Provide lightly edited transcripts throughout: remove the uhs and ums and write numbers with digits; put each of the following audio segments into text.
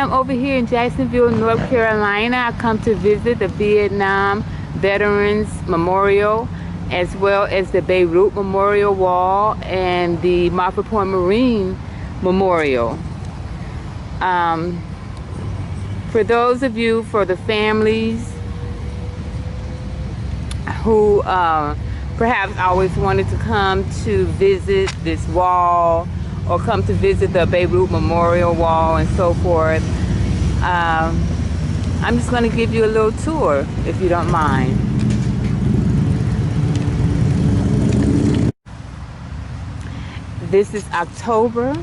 am over here in Jacksonville, North Carolina. I come to visit the Vietnam Veterans Memorial, as well as the Beirut Memorial Wall and the Montford Point Marine Memorial. For those of you, for the families who perhaps always wanted to come to visit this wall or come to visit the Beirut Memorial Wall and so forth, I'm just going to give you a little tour, if you don't mind. This is October,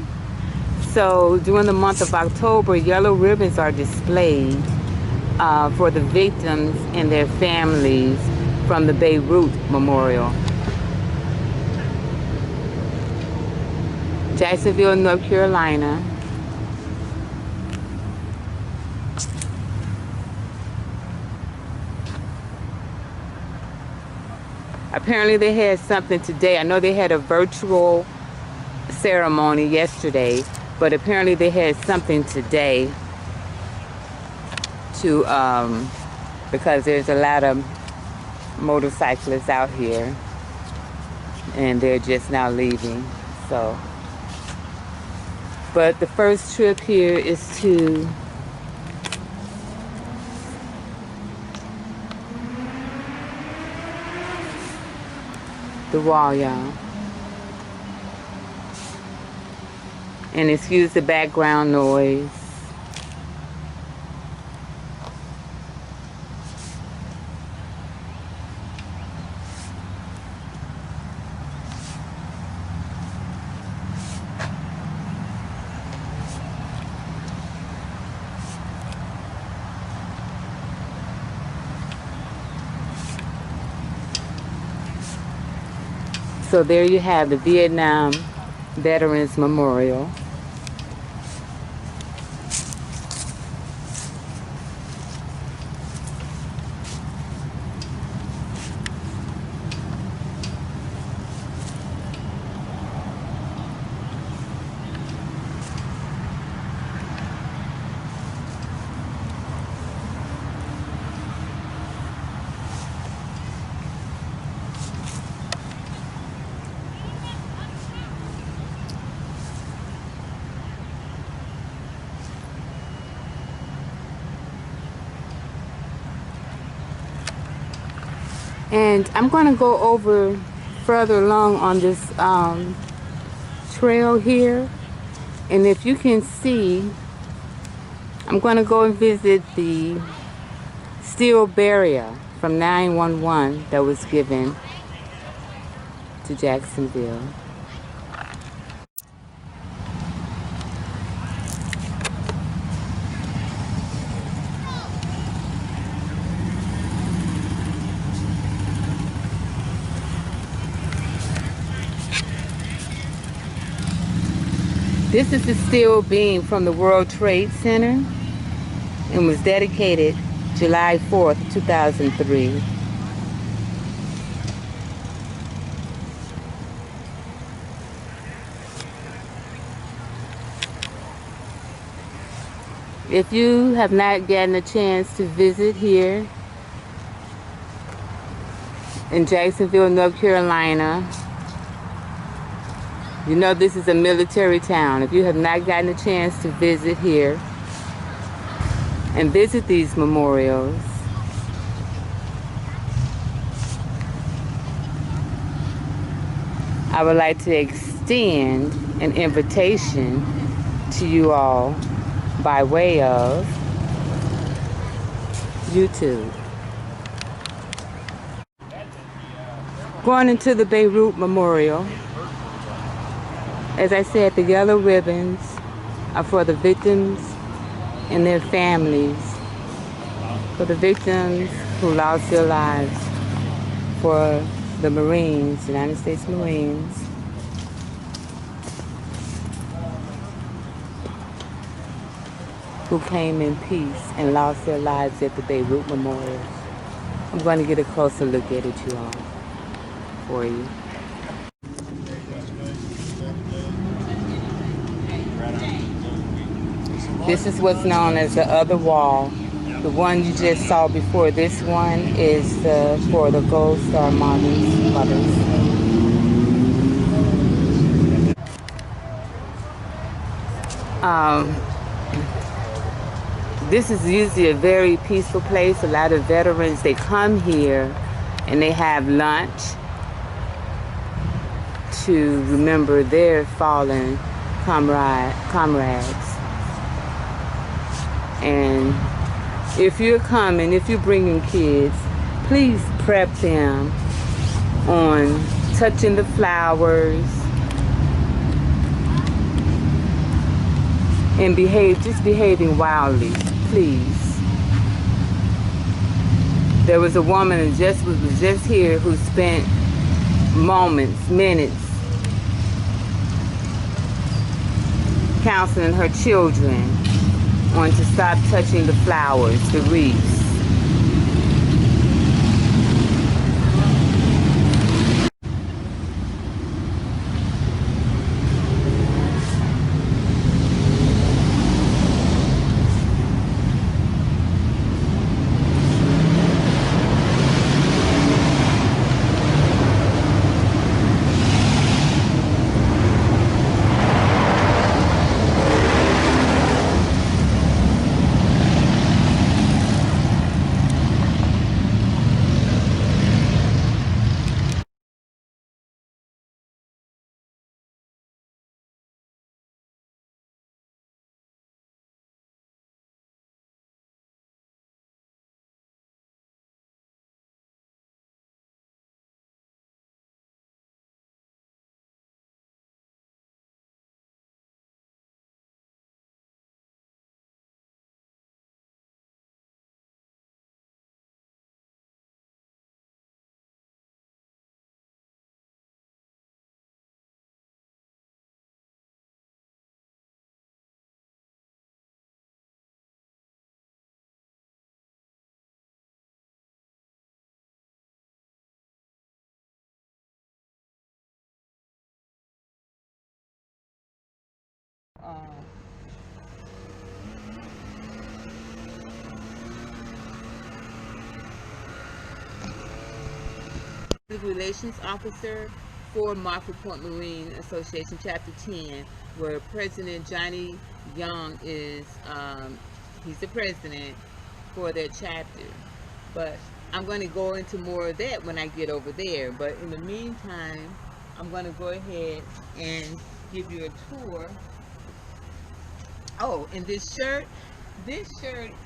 so during the month of October, yellow ribbons are displayed for the victims and their families from the Beirut Memorial. Jacksonville, North Carolina. Apparently they had something today. I know they had a virtual ceremony yesterday, but apparently they had something today to because there's a lot of motorcyclists out here and they're just now leaving. So, but the first trip here is to the wall, y'all. And excuse the background noise. So there you have the Vietnam Veterans Memorial. And I'm going to go over further along on this trail here. And if you can see, I'm going to go and visit the steel barrier from 911 that was given to Jacksonville. This is the steel beam from the World Trade Center and was dedicated July 4th, 2003. If you have not gotten a chance to visit here in Jacksonville, North Carolina, you know this is a military town. If you have not gotten a chance to visit here and visit these memorials, I would like to extend an invitation to you all by way of YouTube. Going into the Beirut Memorial, as I said, the yellow ribbons are for the victims and their families, for the victims who lost their lives, for the Marines, United States Marines, who came in peace and lost their lives at the Beirut Memorial. I'm going to get a closer look at it, you all, for you. This is what's known as the other wall. The one you just saw before this one is for the Gold Star mothers. Um, this is usually a very peaceful place. A lot of veterans, they come here and they have lunch to remember their fallen comrades. And if you're coming, if you're bringing kids, please prep them on touching the flowers and just behaving wildly, please. There was a woman who was just here who spent minutes counseling her children on to stop touching the flowers, the wreaths. Relations Officer for Montford Point Marine Association Chapter 10, where President Johnny Young is, he's the president for their chapter. But I'm going to go into more of that when I get over there. But in the meantime, I'm going to go ahead and give you a tour. Oh, and this shirt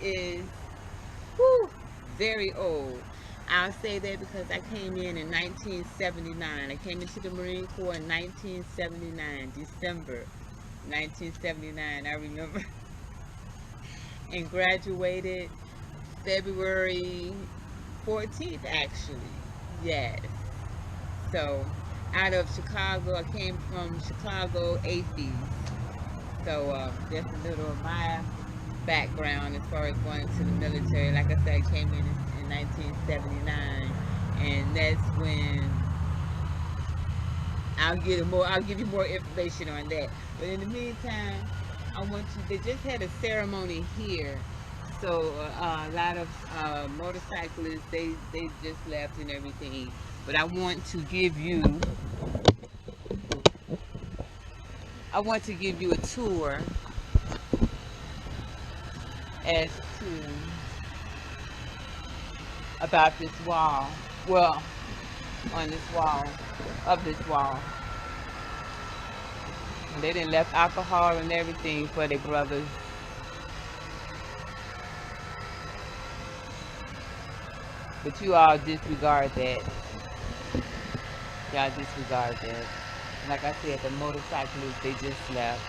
is very old. I'll say that because I came in 1979. I came into the Marine Corps in 1979, December 1979, I remember. And graduated February 14th, actually. Yes. So, out of Chicago, I came from Chicago, AFES. So, that's a little of my background as far as going to the military. Like I said, I came in 1979, and that's when I'll give you more information on that. But in the meantime, they just had a ceremony here, so a lot of motorcyclists, they just left and everything. But I want to give you a tour as to about this wall. Well, on this wall, of this wall. And they done left alcohol and everything for their brothers. But you all disregard that. Y'all disregard that. Like I said, the motorcyclists, they just left.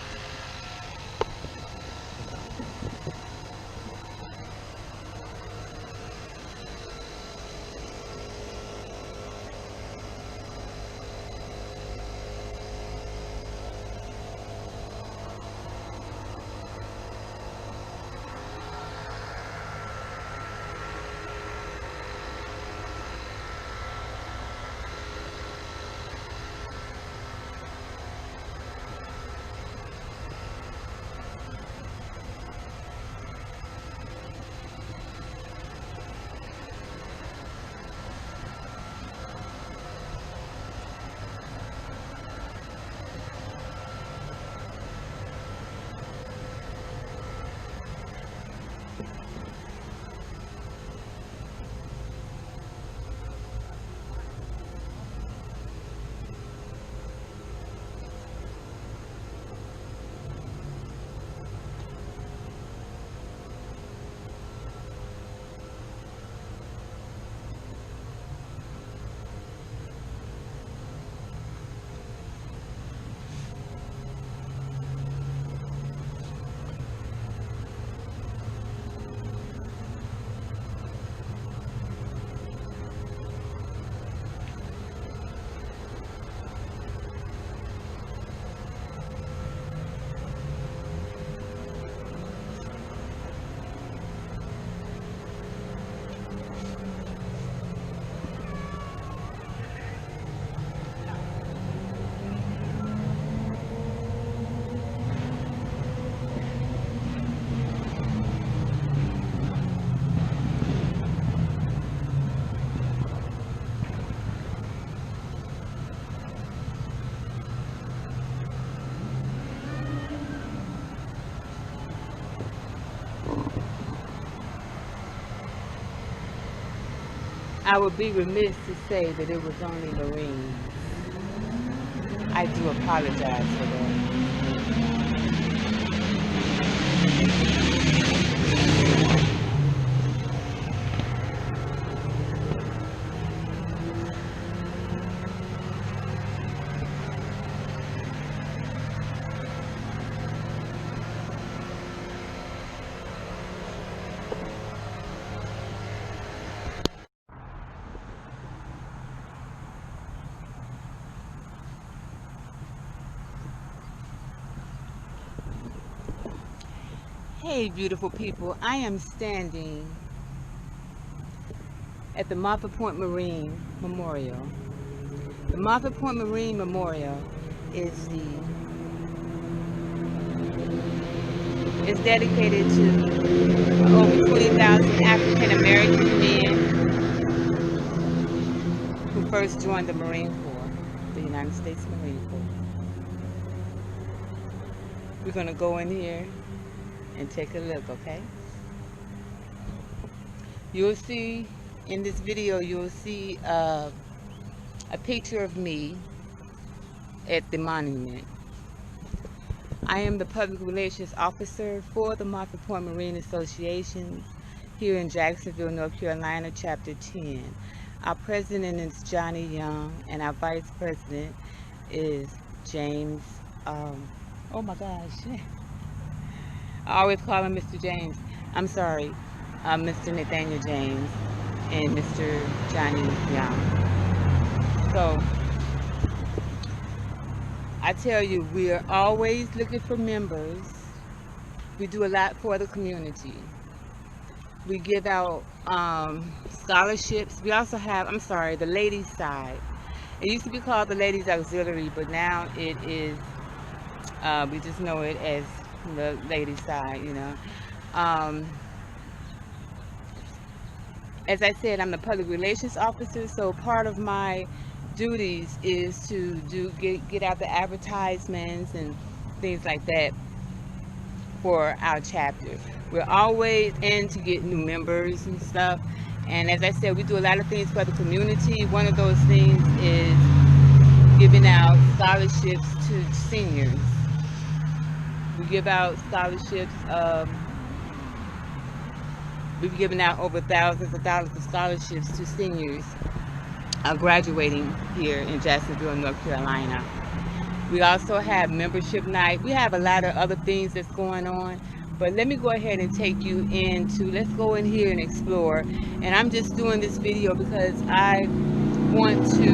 I would be remiss to say that it was only Marines. I do apologize for that. Hey, beautiful people. I am standing at the Montford Point Marine Memorial. The Montford Point Marine Memorial is dedicated to over 20,000 African American men who first joined the Marine Corps, the United States Marine Corps. We're going to go in here and take a look, okay? You'll see in this video, you'll see a picture of me at the monument. I am the public relations officer for the Montford Point Marine Association here in Jacksonville, North Carolina, Chapter 10. Our president is Johnny Young, and our vice president is James, oh my gosh, I always call him Mr. James. I'm sorry, Mr. Nathaniel James and Mr. Johnny Young. So, I tell you, we are always looking for members. We do a lot for the community. We give out scholarships. We also have, I'm sorry, the ladies side. It used to be called the ladies auxiliary, but now it is, we just know it as the ladies side, you know. As I said, I'm the public relations officer, so part of my duties is to get out the advertisements and things like that for our chapter. We're always in to get new members and stuff, and as I said, we do a lot of things for the community. One of those things is giving out scholarships to seniors. We give out scholarships. We've given out over thousands of dollars of scholarships to seniors graduating here in Jacksonville, North Carolina. We also have membership night. We have a lot of other things that's going on, but let me go ahead and take you into, let's go in here and explore. And I'm just doing this video because I want to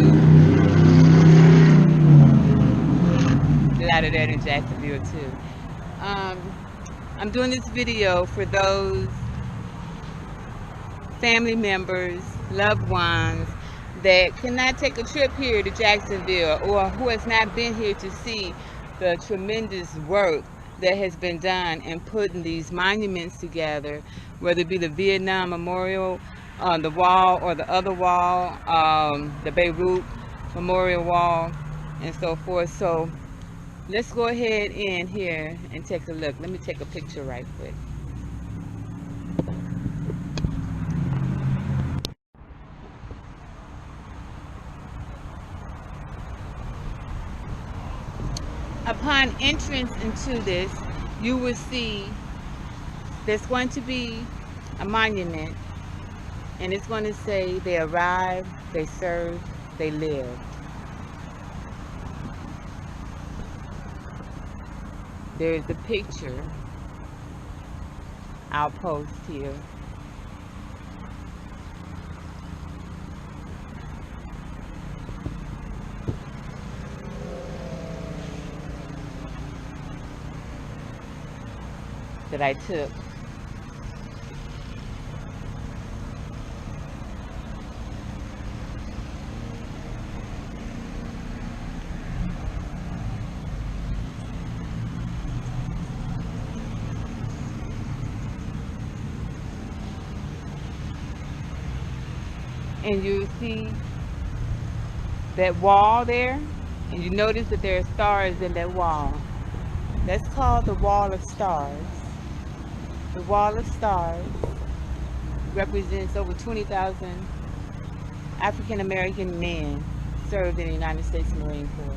get out of that in Jacksonville too. I'm doing this video for those family members, loved ones that cannot take a trip here to Jacksonville, or who has not been here to see the tremendous work that has been done in putting these monuments together, whether it be the Vietnam Memorial on the wall or the other wall, the Beirut Memorial Wall, and so forth. So let's go ahead in here and take a look. Let me take a picture right quick. Upon entrance into this, you will see there's going to be a monument, and it's going to say they arrived, they served, they lived. There is a picture I'll post here. That I took. And you see that wall there, and you notice that there are stars in that wall. That's called the Wall of Stars. The Wall of Stars represents over 20,000 African American men served in the United States Marine Corps.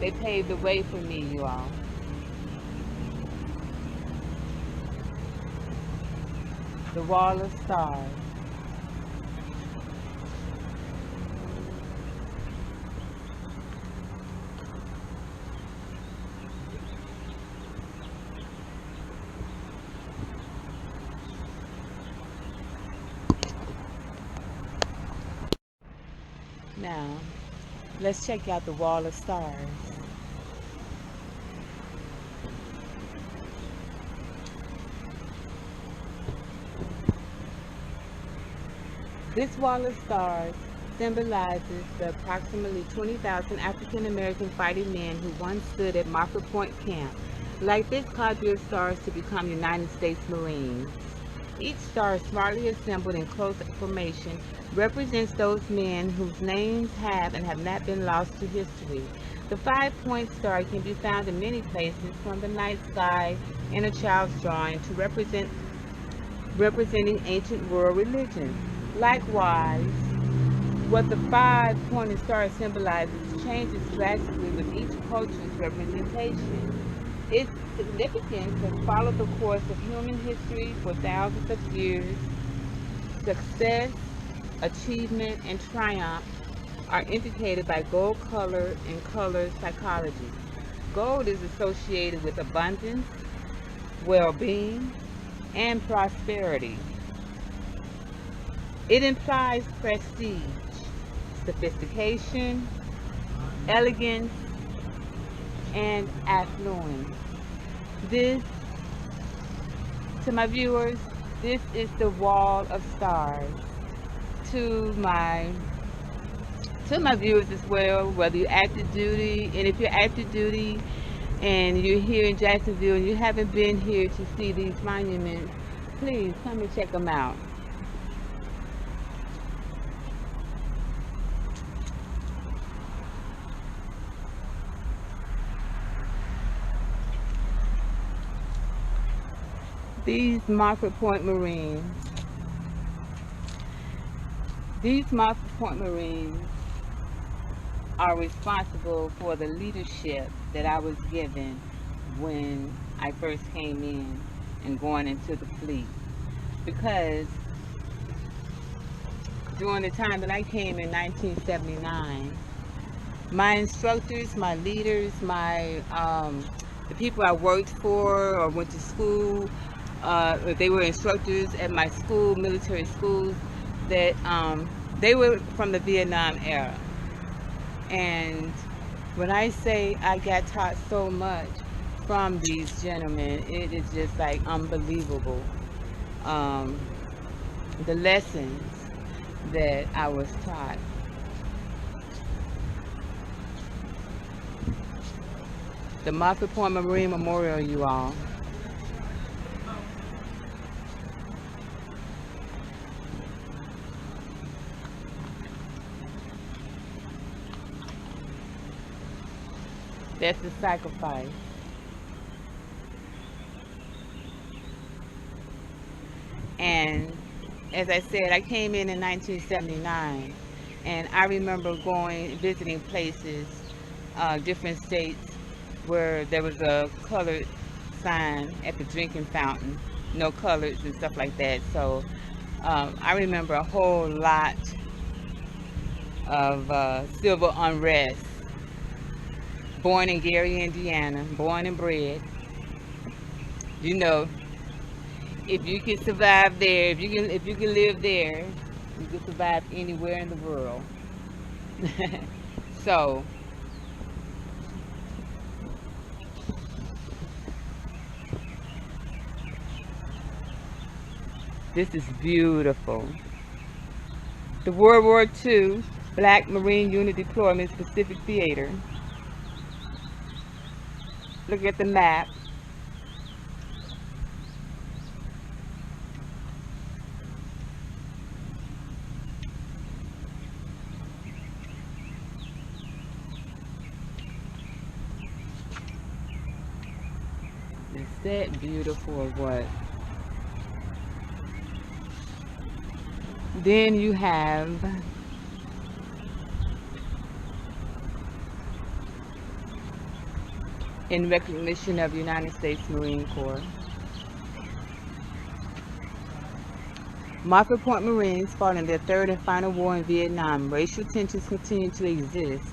They paved the way for me, you all. The wall of stars. Now, let's check out the wall of stars. This wall of stars symbolizes the approximately 20,000 African American fighting men who once stood at Montford Point Camp, like this cadre of stars, to become United States Marines. Each star, smartly assembled in close formation, represents those men whose names have and have not been lost to history. The 5-point star can be found in many places, from the night sky in a child's drawing to representing ancient world religions. Likewise, what the 5-pointed star symbolizes changes drastically with each culture's representation. Its significance has followed the course of human history for thousands of years. Success, achievement, and triumph are indicated by gold color and color psychology. Gold is associated with abundance, well-being, and prosperity. It implies prestige, sophistication, elegance, and affluence. This, to my viewers, this is the wall of stars. To my viewers as well, whether you're active duty, and if you're active duty and you're here in Jacksonville and you haven't been here to see these monuments, please come and check them out. These Montford Point Marines are responsible for the leadership that I was given when I first came in and going into the fleet. Because during the time that I came in 1979, my instructors, my leaders, the people I worked for or went to school, they were instructors at my school, military schools, that they were from the Vietnam era. And when I say I got taught so much from these gentlemen, it is just like unbelievable. The lessons that I was taught. The Montford Point Marine Memorial, you all. That's the sacrifice. And as I said, I came in 1979, and I remember visiting places, different states, where there was a colored sign at the drinking fountain, no colors and stuff like that. So I remember a whole lot of civil unrest. Born in Gary, Indiana, born and bred. You know, if you can survive there, if you can live there, you can survive anywhere in the world. So this is beautiful. The World War II Black Marine Unit Deployment Pacific Theater. Look at the map. Let's that beautiful or what? Then you have in recognition of United States Marine Corps. Montford Point Marines fought in their third and final war in Vietnam. Racial tensions continued to exist,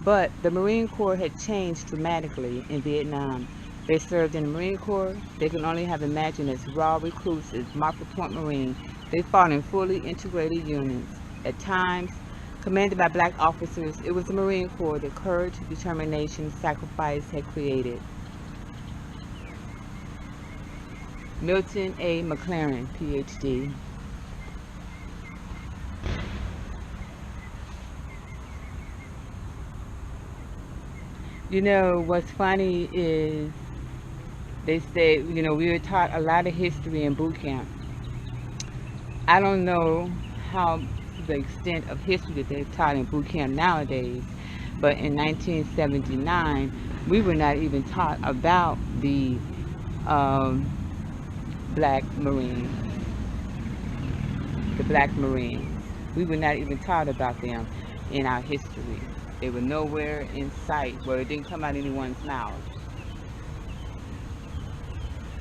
but the Marine Corps had changed dramatically in Vietnam. They served in the Marine Corps. They could only have imagined as raw recruits as Montford Point Marines. They fought in fully integrated units. At times, commanded by black officers, it was the Marine Corps that courage, determination, sacrifice had created. Milton A. McLaren, Ph.D. You know, what's funny is they say, you know, we were taught a lot of history in boot camp. I don't know how the extent of history that they're taught in boot camp nowadays, but in 1979, we were not even taught about the um, black Marines, the black Marines. We were not even taught about them in our history. They were nowhere in sight, where it didn't come out anyone's mouth.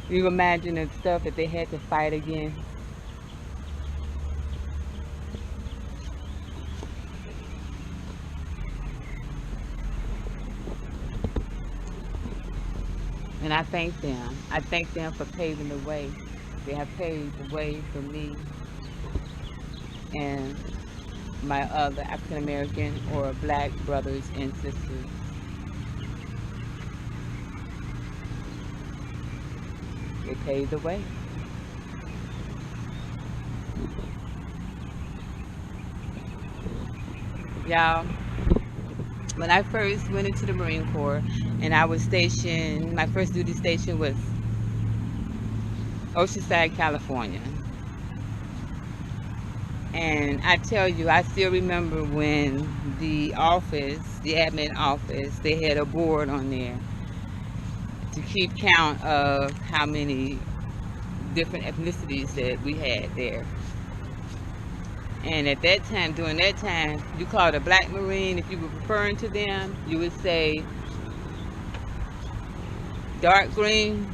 You imagine the stuff that they had to fight against. And I thank them. I thank them for paving the way. They have paved the way for me and my other African American or black brothers and sisters. They paved the way. Y'all, when I first went into the Marine Corps and I was stationed, my first duty station was Oceanside, California. And I tell you, I still remember when the office, the admin office, they had a board on there to keep count of how many different ethnicities that we had there. And at that time, during that time, you called a black Marine, if you were referring to them, you would say dark green.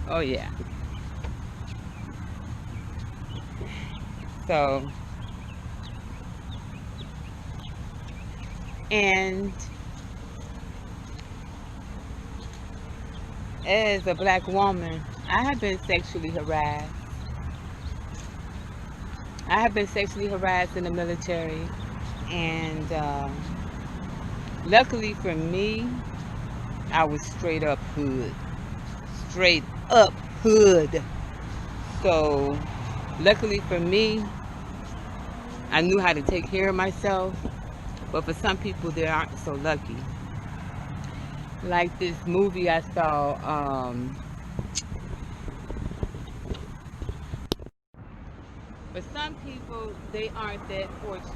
Oh yeah. So, and as a black woman, I have been sexually harassed. I have been sexually harassed in the military, and luckily for me, I was straight up hood. Straight up hood. So, luckily for me, I knew how to take care of myself, but for some people, they aren't so lucky. Like this movie I saw, for some people, they aren't that fortunate.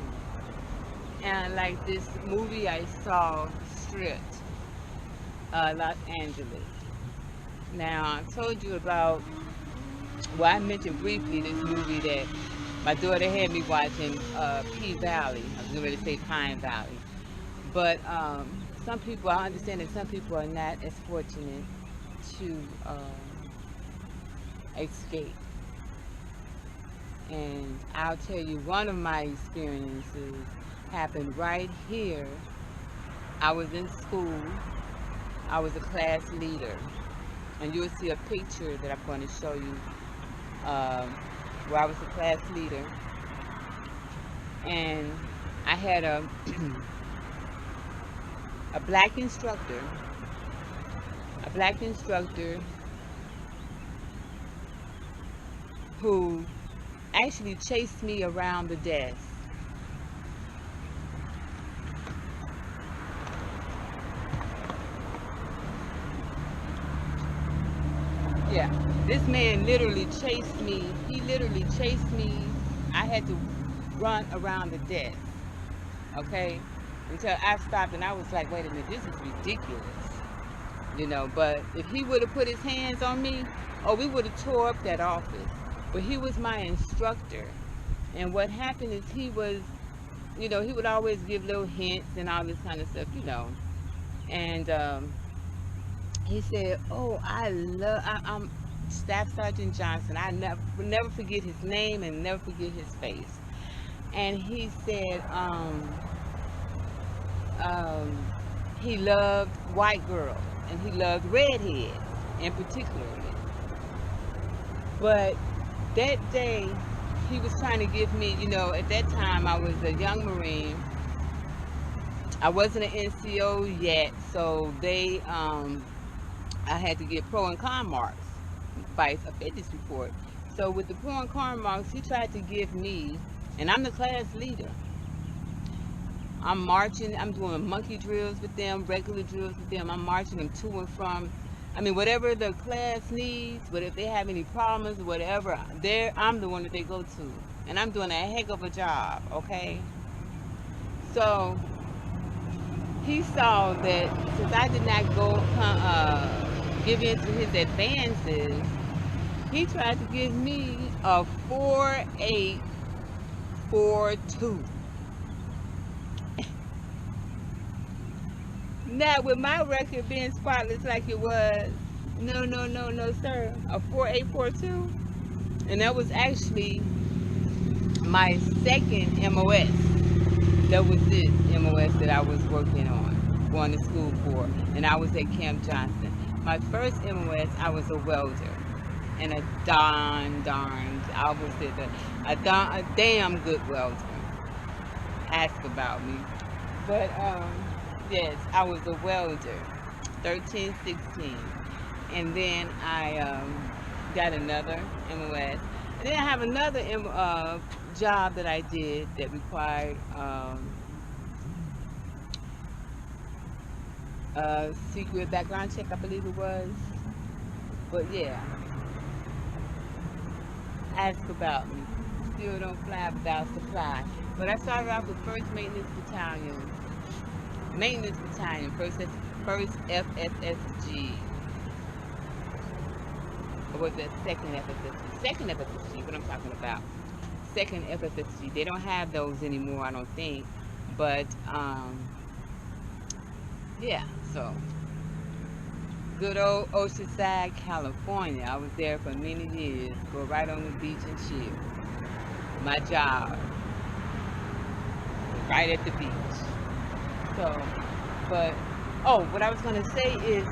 And like this movie I saw, Stripped, Los Angeles. Now, I told you about, well, I mentioned briefly this movie that my daughter had me watching, P Valley. I was going to say Pine Valley. But some people, I understand that some people are not as fortunate to escape. And I'll tell you, one of my experiences happened right here. I was in school. I was a class leader. And you'll see a picture that I'm going to show you where I was a class leader. And I had a black instructor who actually chased me around the desk. Yeah, this man literally chased me. He literally chased me. I had to run around the desk, okay? Until I stopped and I was like, wait a minute, this is ridiculous. you know. But if he would have put his hands on me, oh, we would have tore up that office. But he was my instructor. And what happened is he was, you know, he would always give little hints and all this kind of stuff, you know. And he said, oh, I'm Staff Sergeant Johnson. I never forget his name and never forget his face. And he said, he loved white girls and he loved redheads in particular. But that day, he was trying to give me, you know, at that time I was a young Marine. I wasn't an NCO yet, so I had to get pro and con marks by a fitness report. So with the pro and con marks, he tried to give me, and I'm the class leader. I'm marching, I'm doing monkey drills with them, regular drills with them. I'm marching them to and from. I mean, whatever the class needs, but if they have any problems, whatever, I'm the one that they go to. And I'm doing a heck of a job, okay? So he saw that since I did not give in to his advances, he tried to give me a 4.842. Now, with my record being spotless like it was, no, sir, a 4.842, and that was actually my second MOS. That was this MOS that I was working on, going to school for, and I was at Camp Johnson. My first MOS, I was a welder, and a damn good welder. Ask about me, but yes, I was a welder, 13, 16. And then I got another MOS. And then I have another job that I did that required a secret background check, I believe it was. But yeah, ask about me. Still don't fly without supply. But I started off with 1st Maintenance Battalion. First FSSG. Or was that 2nd FSSG? 2nd FSSG, what I'm talking about. 2nd FSSG. They don't have those anymore, I don't think. But, yeah, so. Good old Oceanside, California. I was there for many years. Go right on the beach and chill. My job. Right at the beach. So, but, oh, what I was going to say is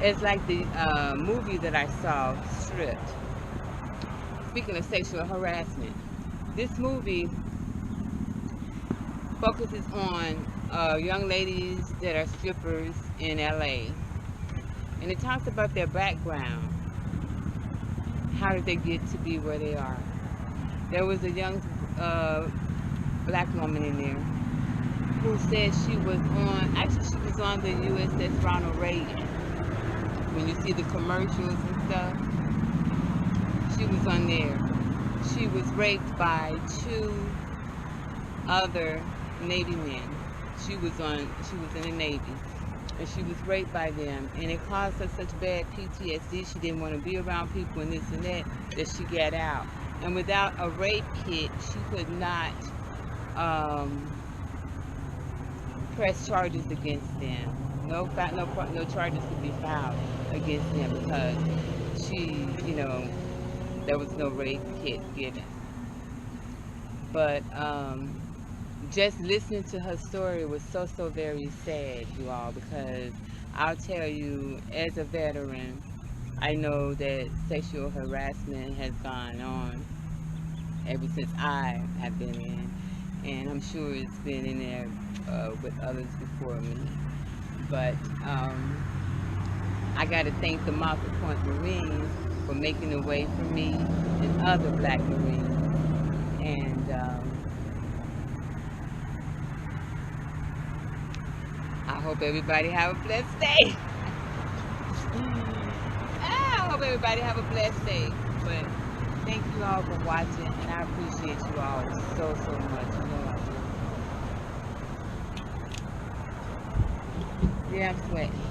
it's like the movie that I saw, Stripped. Speaking of sexual harassment, this movie focuses on young ladies that are strippers in LA. And it talks about their background. How did they get to be where they are? There was a young black woman in there who said she was on the USS Ronald Reagan. When you see the commercials and stuff, she was on there. She was raped by 2 other Navy men. She was in the Navy, and she was raped by them, and it caused her such bad PTSD. She didn't want to be around people and this and that she got out. And without a rape kit, she could not press charges against them. No charges could be filed against them because she, you know, there was no rape kit given. But just listening to her story was so very sad, you all, because I'll tell you, as a veteran, I know that sexual harassment has gone on ever since I have been in, and I'm sure it's been in there with others before me. But I got to thank the Montford Point Marines for making a way for me and other black Marines. And I hope everybody have a blessed day. I hope everybody have a blessed day. But thank you all for watching, and I appreciate you all so much. You know I do. Yeah, I'm sweating.